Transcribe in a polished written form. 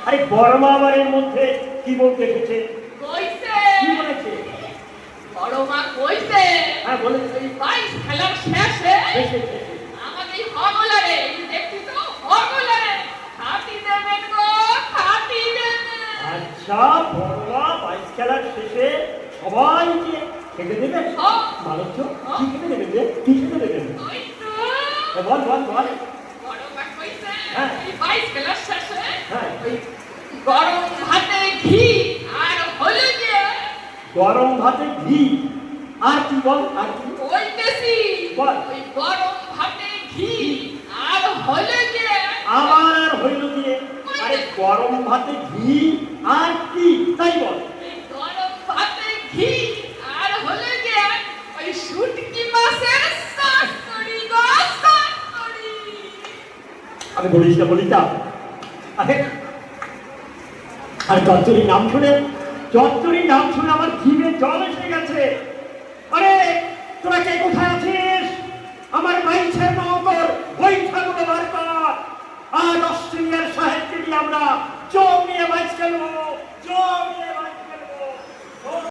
আরে বড় মা আবার এর মধ্যে কি বলতে এসেছে? কইছে কি বলেছে? বড় মা কইছে হ্যাঁ বলেছে। ওই 22 খেলার শেষে এসেছে। আমাকে হগলারে দেখছি তো হগলারে খাটি দেবেন গো, খাটি দেবেন। আচ্ছা বড় মা 22 খেলার শেষে সবাইকে খেতে দেবেন? হ্যাঁ। ভালো তো, কি খেতে দেবেন রে? কি খেতে দেবেন? ওই তো বল বল বল। বড় মা কইছে হ্যাঁ। ওই 22 খেলার শেষে হ্যাঁ। ওই গরম ভাতে ঘি আর হলো যে গরম ভাতে ঘি আর কি বল আর কি? কইতেছি বল। ওই গরম ভাতে ঘি আর হলো যে আবার হইল দিয়ে। আরে গরম ভাতে ঘি আর কি তাই বল। এই গরম ভাতে ঘি আর হলো যে ওই শুটকি মাছের চচ্চড়ি গো, চচ্চড়ি। আমি বলিস না বলিস না। আরে আর চচ্চড়ির নাম শুনে আমার জিভে জল এসে গেছে। আরে তোরা কে কোথায় আছিস? আমার মাইছের নগর বৈঠাগুলো বার কর। আর অস্ট্রেলিয়ার সাহেবকে নিয়ে আমরা চোখ নিয়ে বাইচ খেলবো, চোখ নিয়ে বাইচ খেলবো।